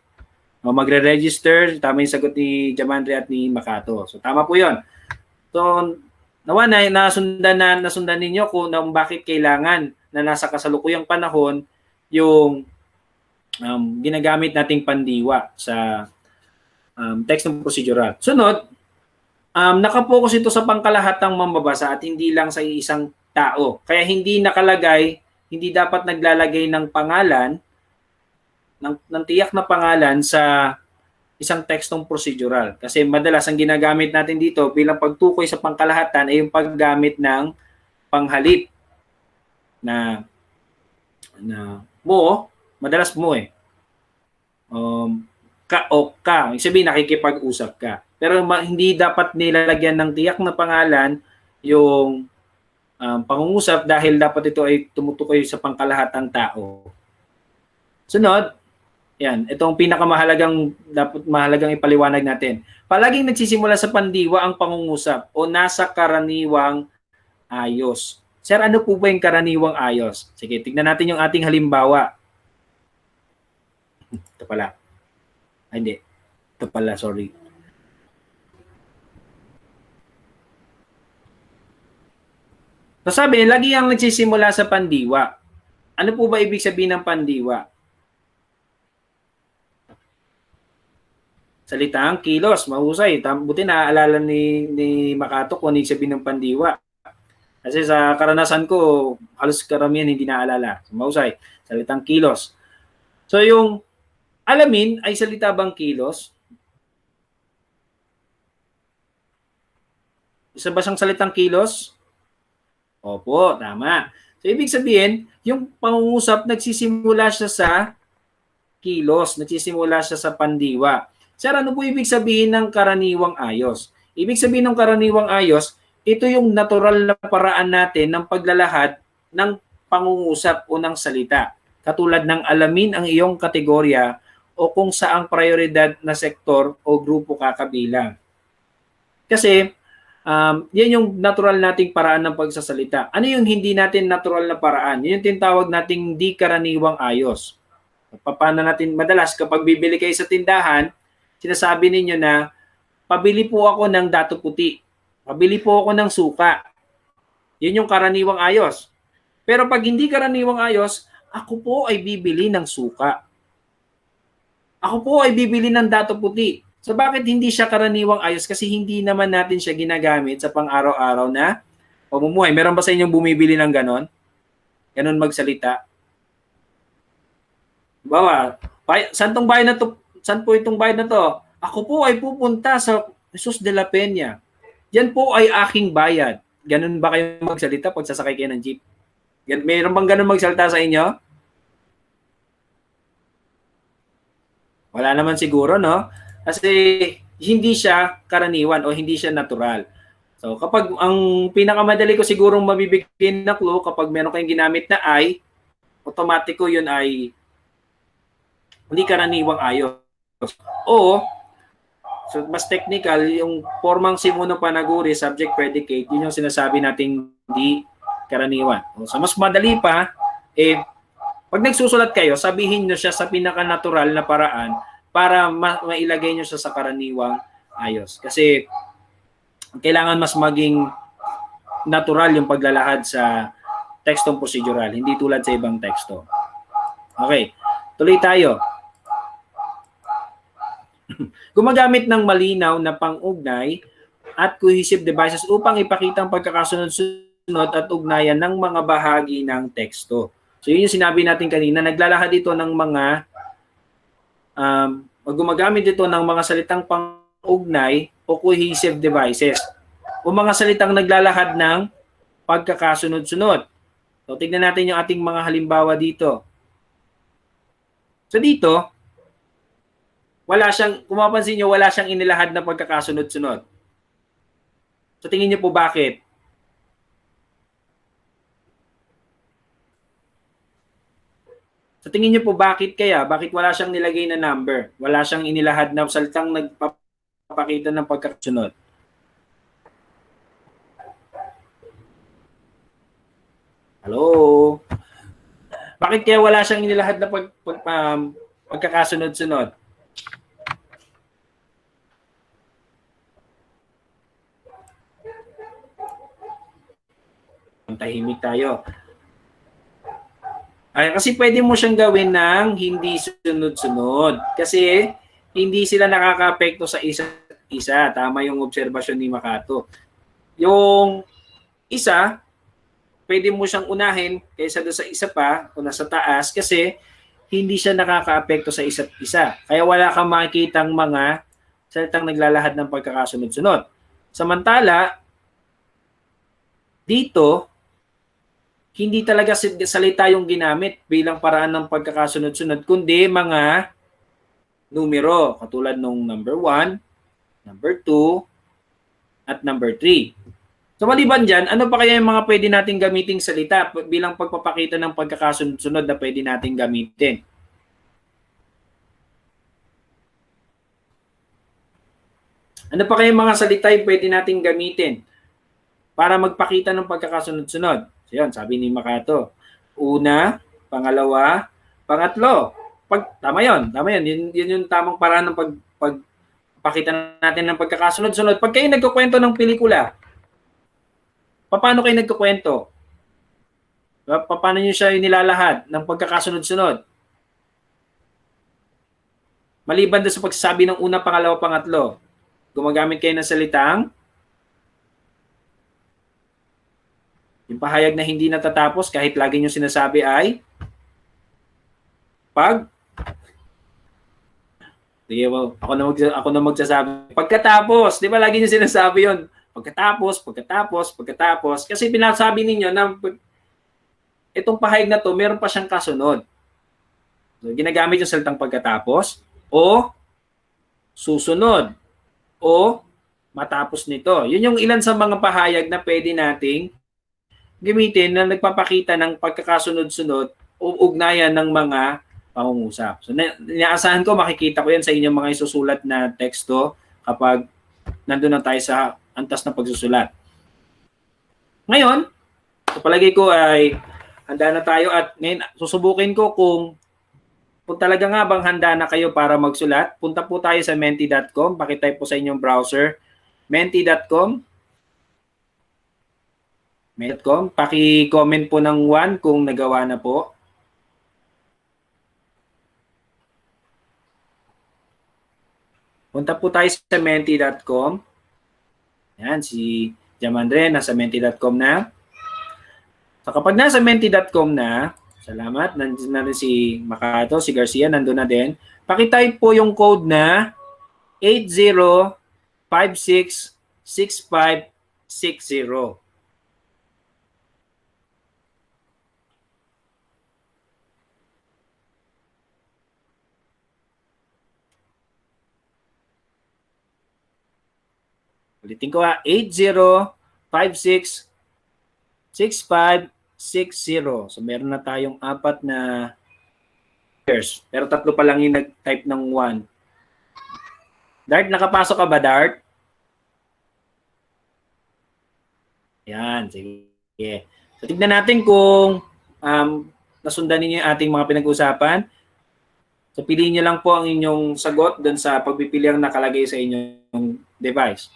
magre-register. Tama yung sagot ni Jamandre at ni Makato. So tama po yun. So nawa na nasundan ninyo kung bakit kailangan na nasa kasalukuyang panahon yung ginagamit nating pandiwa sa text ng procedural. Sunod, nakapokus ito sa pangkalahatang mambabasa at hindi lang sa isang tao. Kaya hindi nakalagay, hindi dapat naglalagay ng pangalan, ng tiyak na pangalan sa isang tekstong procedural. Kasi madalas ang ginagamit natin dito bilang pagtukoy sa pangkalahatan ay yung paggamit ng panghalip na mo, madalas mo eh. Ka o ka. Ibig sabihin, nakikipag-usap ka. Pero hindi dapat nilalagyan ng tiyak na pangalan yung pangungusap dahil dapat ito ay tumutukoy sa pangkalahatang tao. Sunod, yan, itong pinakamahalagang dapat mahalagang ipaliwanag natin. Palaging nagsisimula sa pandiwa ang pangungusap o nasa karaniwang ayos. Sir, ano po ba yung karaniwang ayos? Sige, tignan natin yung ating halimbawa. Ito pala. Ay, hindi. Ito pala, sorry. So sabi, lagi ang nagsisimula sa pandiwa. Ano po ba ibig sabihin ng pandiwa? Salitang kilos, mahusay. Buti naaalala ni Makato kung ano yung sabihin ng pandiwa. Kasi sa karanasan ko, halos karamihan hindi naalala. Mahusay. Salitang kilos. So yung alamin ay salita bang kilos? Isa ba siyang salitang kilos? Opo, tama. So ibig sabihin, yung pangungusap nagsisimula siya sa kilos, nagsisimula siya sa pandiwa. Sir, ano po ibig sabihin ng karaniwang ayos? Ibig sabihin ng karaniwang ayos, ito yung natural na paraan natin ng paglalahad ng pangungusap o ng salita. Katulad ng alamin ang iyong kategorya o kung saang prioridad na sektor o grupo kakabilang. Kasi yan yung natural nating paraan ng pagsasalita. Ano yung hindi natin natural na paraan? Yun yung tinatawag nating di karaniwang ayos. Paano natin, madalas kapag bibili kayo sa tindahan, sinasabi ninyo na, pabili po ako ng dato puti. Pabili po ako ng suka. Yun yung karaniwang ayos. Pero pag hindi karaniwang ayos, ako po ay bibili ng suka. Ako po ay bibili ng dato puti. So bakit hindi siya karaniwang ayos? Kasi hindi naman natin siya ginagamit sa pang-araw-araw na pamumuhay. Meron ba sa inyong bumibili ng ganon? Ganon magsalita? Bawa, santong bayan na to, saan po itong bayad na to? Ako po ay pupunta sa Jesus de la Peña. Yan po ay aking bayad. Ganun ba kayo magsalita pag sasakay kayo ng jeep? Mayroon bang ganun magsalita sa inyo? Wala naman siguro, no? Kasi hindi siya karaniwan o hindi siya natural. So kapag ang pinakamadali ko sigurong mabibigyan na clue kapag meron kayong ginamit na I, automatiko yun ay hindi karaniwang ayos. O, so mas technical, yung formang simuno panaguri, subject predicate, yun yung sinasabi nating di karaniwan. So mas madali pa, pag nagsusulat kayo, sabihin nyo siya sa pinaka-natural na paraan para mailagay nyo siya sa karaniwang ayos. Kasi kailangan mas maging natural yung paglalahad sa tekstong procedural, hindi tulad sa ibang teksto. Okay, tuloy tayo. Gumagamit ng malinaw na pang-ugnay at cohesive devices upang ipakita ang pagkakasunod-sunod at ugnayan ng mga bahagi ng teksto. So yun yung sinabi natin kanina, naglalahad ito ng mga gumagamit ito ng mga salitang pang-ugnay o cohesive devices o mga salitang naglalahad ng pagkakasunod-sunod. So tignan natin yung ating mga halimbawa dito. So dito, wala siyang, kung mapansin nyo, wala siyang inilahad na pagkakasunod-sunod. So tingin nyo po bakit? So tingin nyo po bakit kaya? Bakit wala siyang nilagay na number? Wala siyang inilahad na salitang nagpapakita ng pagkakasunod. Hello? Bakit kaya wala siyang inilahad na pagkakasunod-sunod? Tahimik tayo. Ay, kasi pwede mo siyang gawin ng hindi sunod-sunod. Kasi hindi sila nakaka-apekto sa isa't isa. Tama yung obserbasyon ni Makato. Yung isa, pwede mo siyang unahin kaysa doon sa isa pa o nasa taas kasi hindi siya nakaka-apekto sa isa't isa. Kaya wala kang makikitang mga salitang naglalahad ng pagkakasunod-sunod. Samantala, dito, hindi talaga salita yung ginamit bilang paraan ng pagkakasunod-sunod, kundi mga numero, katulad nung number 1, number 2, at number 3. So maliban dyan, ano pa kaya yung mga pwede nating gamiting salita bilang pagpapakita ng pagkakasunod-sunod na pwede nating gamitin? Ano pa kaya yung mga salita yung pwede nating gamitin para magpakita ng pagkakasunod-sunod? So yun, sabi ni Makato. Una, pangalawa, pangatlo. Tama yun. Yun yung tamang paraan ng pagpakita natin ng pagkakasunod-sunod. Pag kayo nagkukwento ng pelikula, paano kayo nagkukwento? Paano nyo siya nilalahad ng pagkakasunod-sunod? Maliban doon sa pagsasabi ng una, pangalawa, pangatlo, gumagamit kayo ng salitang yung pahayag na hindi natatapos kahit lagi nyo sinasabi ay sige, well, ako na magsasabi. Pagkatapos, di ba lagi nyo sinasabi yon? Pagkatapos. Kasi pinasabi ninyo na itong pahayag na to, meron pa siyang kasunod. So, ginagamit yung salitang pagkatapos o susunod o matapos nito. Yun yung ilan sa mga pahayag na pwede nating gamitin na nagpapakita ng pagkakasunod-sunod o ugnayan ng mga pangungusap. So, inaasahan ko, makikita ko yan sa inyong mga isusulat na teksto kapag nandun na tayo sa antas na pagsusulat. Ngayon, sa palagay ko ay handa na tayo at ngayon susubukin ko kung talaga nga bang handa na kayo para magsulat. Punta po tayo sa menti.com. Pakitype po sa inyong browser. Menti.com. Paki-comment po ng 1 kung nagawa na po. Punta po tayo sa menti.com. Yan, si Jamandre nasa menti.com na. So kapag nasa menti.com na, Salamat. Nandun na rin si Makato, si Garcia, nandun na din. Pakitype po yung code na 80566560. Ulitin ko 80566560. So meron na tayong 4 na pairs. Pero 3 pa lang yung nag-type ng 1. Dart, nakapasok ka ba, Dart? Yan, sige. So tignan natin kung nasundan niyo yung ating mga pinag-usapan. So piliin niyo lang po ang inyong sagot doon sa pagpipili ang nakalagay sa inyong device.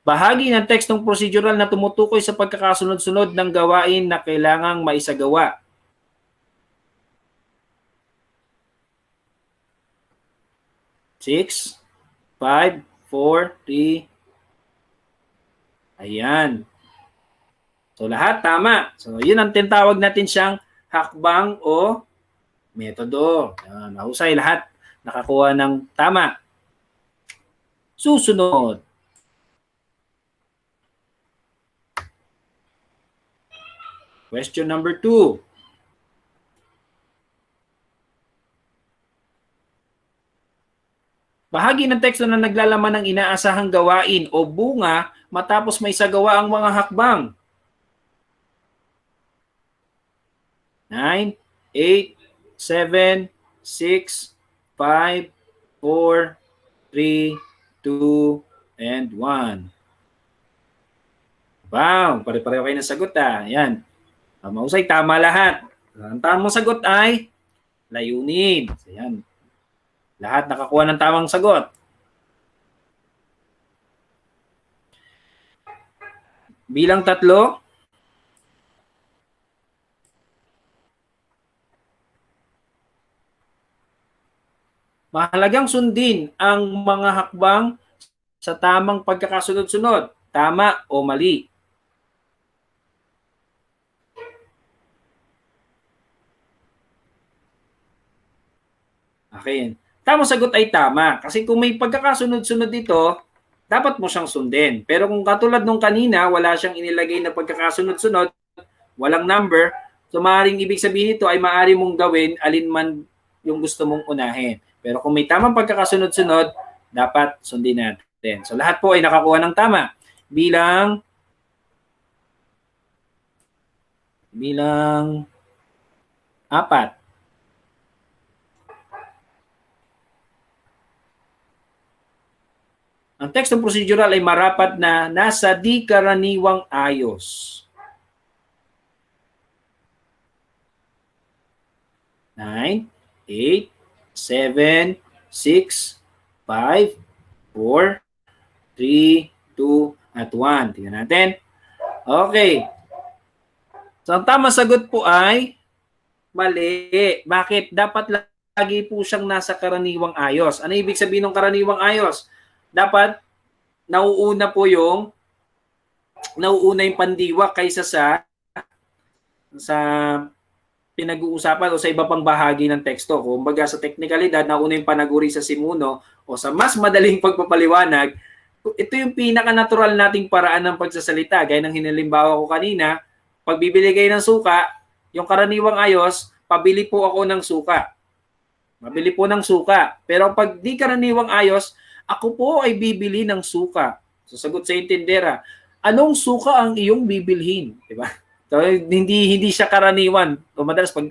Bahagi ng tekstong procedural na tumutukoy sa pagkakasunod-sunod ng gawain na kailangang maisagawa. Six, 5, 4, 3. Ayan. So lahat tama. So yun ang tinatawag natin siyang hakbang o metodo. Ayan, mahusay lahat. Nakakuha ng tama. Susunod. Question number 2. Bahagi ng teksto na naglalaman ng inaasahang gawain o bunga matapos may sagawa ang mga hakbang. 9, 8, 7, 6, 5, 4, 3, 2, and 1. Wow, pare-pareho kayo ng sagot Yan. Mahusay, tama lahat. Ang tamang sagot ay layunin. So, yan. Lahat nakakuha ng tamang sagot. Bilang 3. Mahalagang sundin ang mga hakbang sa tamang pagkakasunod-sunod. Tama o mali? Okay. Tamang sagot ay tama. Kasi kung may pagkakasunod-sunod dito, dapat mo siyang sundin. Pero kung katulad nung kanina, wala siyang inilagay na pagkakasunod-sunod, walang number, so maaaring ibig sabihin nito ay maaari mong gawin alinman yung gusto mong unahin. Pero kung may tamang pagkakasunod-sunod, dapat sundin natin. So lahat po ay nakakuha ng tama. Bilang 4. Ang tekstong procedural ay marapat na nasa di karaniwang ayos. 9, 8, 7, 6, 5, 4, 3, 2, at 1. Tingnan natin. Okay. So, ang tamang sagot po ay mali. Bakit? Dapat lagi po siyang nasa karaniwang ayos. Ano ibig sabihin ng karaniwang ayos? Dapat nauuna yung pandiwa kaysa sa pinag-uusapan o sa iba pang bahagi ng teksto. Kumbaga sa teknikalidad, nauna yung panaguri sa simuno o sa mas madaling pagpapaliwanag, ito yung pinaka-natural nating paraan ng pagsasalita. Gaya ng hinilimbawa ko kanina, pag bibili kayo ng suka, yung karaniwang ayos, pabili po ako ng suka. Mabili po ng suka. Pero pag di karaniwang ayos, ako po ay bibili ng suka. So sagot sa intendera, anong suka ang iyong bibilhin? Diba? So, hindi siya karaniwan. O madalas pag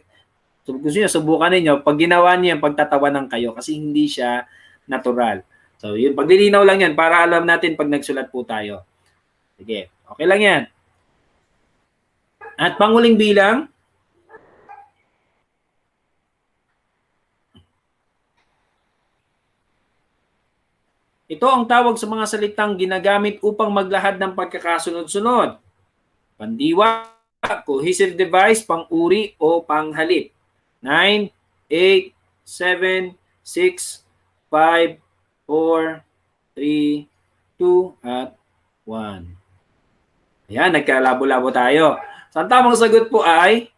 gusto niyo subukan niyo, pag ginawa niyo yan, pagtatawanan kayo kasi hindi siya natural. So, yun, paglilinaw lang yan para alam natin pag nagsulat po tayo. Sige, okay lang yan. At panguling bilang, ito ang tawag sa mga salitang ginagamit upang maglahad ng pagkakasunod-sunod. Pandiwa, cohesive device, pang-uri o panghalip. 9, 8, 7, 6, 5, 4, 3, 2, at 1. Ayan, nagkalabo-labo tayo. So, ang tamang sagot po ay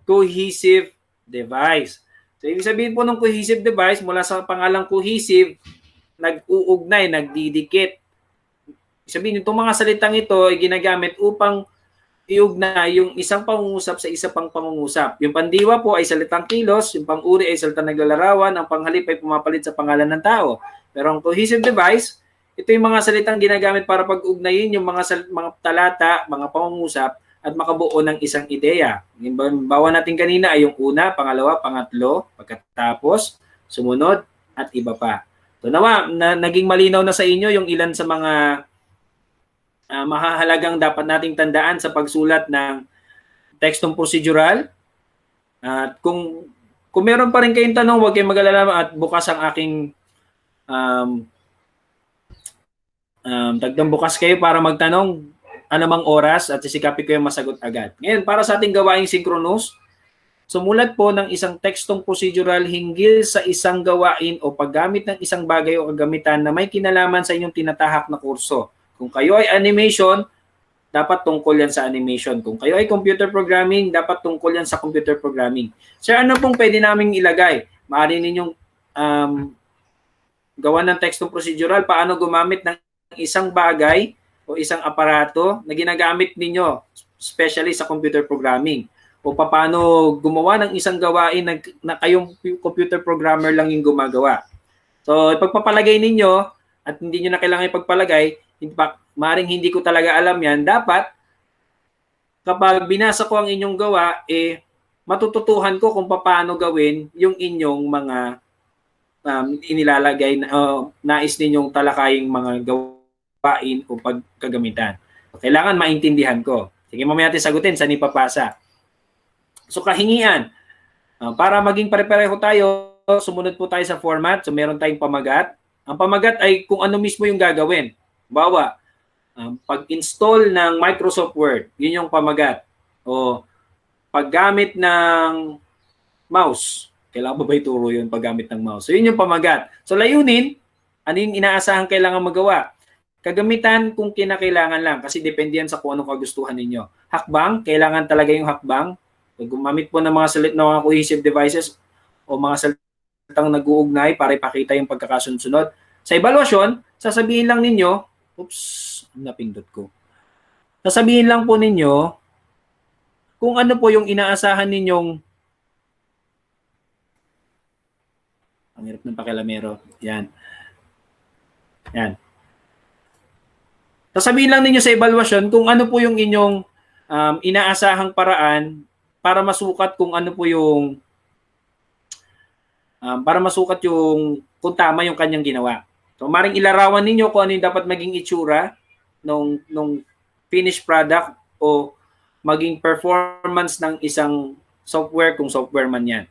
cohesive device. So, ibig sabihin po ng cohesive device, mula sa pangalang cohesive, nag-uugnay, nagdidikit. Ibig sabihin, itong mga salitang ito ay ginagamit upang iugnay yung isang pangungusap sa isa pang pangungusap. Yung pandiwa po ay salitang kilos, yung pang-uri ay salitang naglalarawan, ang panghalip ay pumapalit sa pangalan ng tao. Pero ang cohesive device, ito yung mga salitang ginagamit para pag-ugnayin yung mga talata, mga pangungusap, at makabuo ng isang ideya. Yung bawa natin kanina ay yung una, pangalawa, pangatlo, pagkatapos, sumunod, at iba pa. So nawa, naging malinaw na sa inyo yung ilan sa mga mahahalagang dapat nating tandaan sa pagsulat ng tekstong procedural. At kung meron pa rin kayong tanong, huwag kayong mag-alala at bukas ang aking tagdang bukas kayo para magtanong anumang oras at sisikapin ko yung masagot agad. Ngayon, para sa ating gawaing synchronous, sumulat po ng isang tekstong procedural hinggil sa isang gawain o paggamit ng isang bagay o kagamitan na may kinalaman sa inyong tinatahak na kurso. Kung kayo ay animation, dapat tungkol yan sa animation. Kung kayo ay computer programming, dapat tungkol yan sa computer programming. Sir, ano pong pwede naming ilagay? Maaari ninyong gawa ng tekstong procedural, paano gumamit ng isang bagay o isang aparato na ginagamit ninyo, especially sa computer programming. O paano gumawa ng isang gawain na kayong computer programmer lang yung gumagawa. So, ipagpapalagay ninyo at hindi nyo na kailangan ipagpalagay, maring hindi ko talaga alam yan, dapat kapag binasa ko ang inyong gawa, matututuhan ko kung paano gawin yung inyong mga inilalagay nais ninyong talakaying mga gawain o pagkagamitan. Kailangan maintindihan ko. Sige, mamaya natin sagutin saan ipapasa. So, kahingian. Para maging pare-pareho tayo, sumunod po tayo sa format. So, meron tayong pamagat. Ang pamagat ay kung ano mismo yung gagawin. Bawa, pag-install ng Microsoft Word, yun yung pamagat. O paggamit ng mouse. Kailangan ba ituro yun paggamit ng mouse? So, yun yung pamagat. So, layunin, ano yung inaasahan kailangan magawa? Kagamitan kung kinakailangan lang kasi depende yan sa kung anong kagustuhan ninyo. Hakbang, kailangan talaga yung hakbang. Pag gumamit po ng mga mga cohesive devices o mga salitang nag-uugnay para ipakita yung pagkakasunod-sunod. Sa evaluasyon, sasabihin lang ninyo, napindot ko. Sasabihin lang po ninyo kung ano po yung inaasahan ninyong ang hirap ng pakilamero. Yan. Yan. Sasabihin lang ninyo sa evaluasyon kung ano po yung inyong inaasahang paraan para masukat kung ano po yung para masukat yung kung tama yung kanyang ginawa. So, maring ilarawan ninyo kung ano yung dapat maging itsura nung finished product o maging performance ng isang software kung software man yan.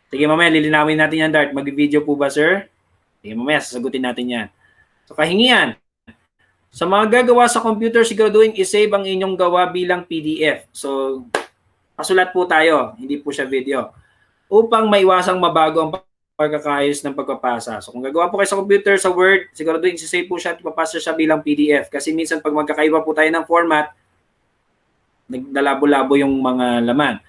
Sige, mamaya lilinawin natin yan, Dart. Mag-video po ba, sir? Sige, mamaya sasagutin natin yan. So, kahingian. Sa mga gagawa sa computer, siguraduhin i-save ang inyong gawa bilang PDF. So, pasulat po tayo. Hindi po siya video. Upang maiwasang mabago ang pagkakayos ng pagpapasa. So, kung gagawa po kayo sa computer, sa Word, siguraduhin i-save po siya at ipapasa siya bilang PDF. Kasi minsan pag magkakaiba po tayo ng format, nagdalabo-labo yung mga laman.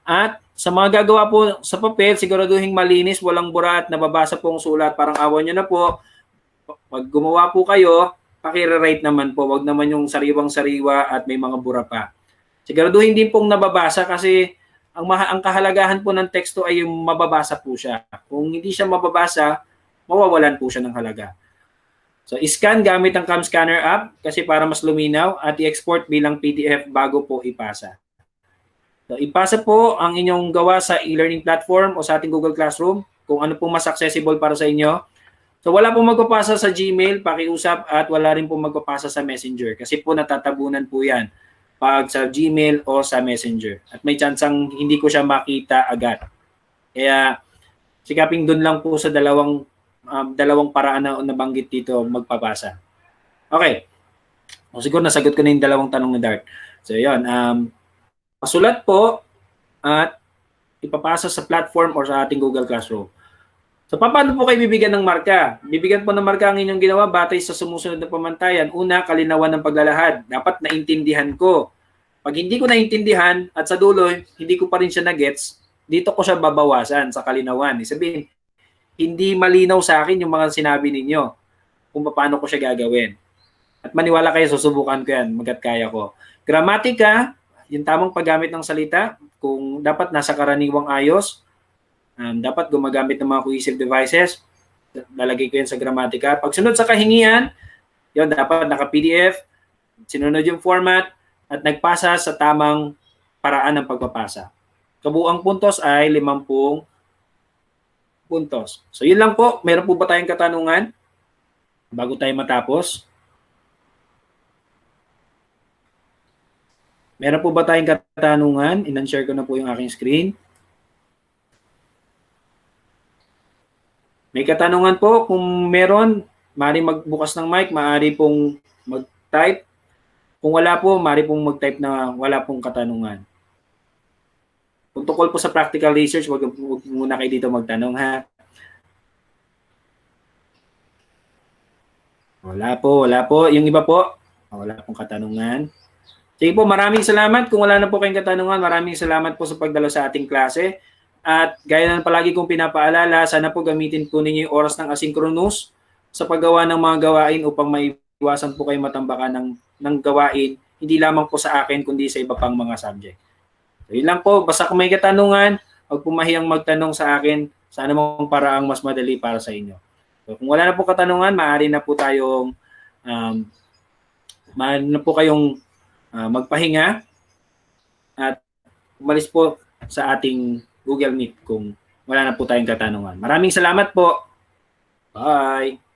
At sa mga gagawa po sa papel, siguraduhin malinis, walang bura at nababasa po ang sulat. Parang awan nyo na po. Pag gumawa po kayo, pakire-rate naman po. Wag naman yung sariwang-sariwa at may mga bura pa. Siguraduhin din pong nababasa kasi ang kahalagahan po ng teksto ay yung mababasa po siya. Kung hindi siya mababasa, mawawalan po siya ng halaga. So, scan gamit ang Cam Scanner app kasi para mas luminaw at i-export bilang PDF bago po ipasa. So, ipasa po ang inyong gawa sa e-learning platform o sa ating Google Classroom kung ano po mas accessible para sa inyo. So, wala po magpapasa sa Gmail, pakiusap, at wala rin po magpapasa sa Messenger kasi po natatabunan po yan pag sa Gmail o sa Messenger. At may chansang hindi ko siya makita agad. Kaya, sikaping doon lang po sa dalawang paraan na nabanggit dito magpapasa. Okay. O, siguro nasagot ko na yung dalawang tanong ni Dart. So, yun. Pasulat po at ipapasa sa platform or sa ating Google Classroom. So, paano po kayo bibigyan ng marka? Bibigyan po ng marka ang inyong ginawa batay sa sumusunod na pamantayan. Una, kalinawan ng paglalahad. Dapat naintindihan ko. Pag hindi ko naintindihan at sa dulo, hindi ko pa rin siya na-gets, dito ko siya babawasan sa kalinawan. Sabihin, hindi malinaw sa akin yung mga sinabi ninyo kung paano ko siya gagawin. At maniwala kayo, susubukan ko yan, magat kaya ko. Gramatika, yung tamang paggamit ng salita, kung dapat nasa karaniwang ayos, dapat gumagamit ng mga cohesive devices, lalagay ko yan sa gramatika. Pagsunod sa kahingian, yun, dapat naka-PDF, sinunod yung format, at nagpasa sa tamang paraan ng pagpapasa. Kabuang puntos ay 50 puntos. So yun lang po. Meron po ba tayong katanungan bago tayo matapos? Meron po ba tayong katanungan? In-share ko na po yung aking screen. May katanungan po. Kung meron, maaari magbukas ng mic, maaari pong mag-type. Kung wala po, maaari pong mag-type na wala pong katanungan. Kung tungkol po sa practical research, wag muna kayo dito magtanong, ha? Wala po. Yung iba po, wala pong katanungan. Sige po, maraming salamat. Kung wala na po kayong katanungan, maraming salamat po sa pagdalo sa ating klase. At gaya ng palagi kong pinapaalala, sana po gamitin po ninyo yung oras ng asynchronous sa paggawa ng mga gawain upang maiwasan po kayo matambakan ng gawain, hindi lamang po sa akin, kundi sa iba pang mga subject. So, yun lang po. Basta kung may katanungan, huwag pumahiyang magtanong sa akin sa anumang paraang mas madali para sa inyo. So, kung wala na po katanungan, maaari na po tayong magpahinga at umalis po sa ating Google Meet kung wala na po tayong katanungan. Maraming salamat po. Bye!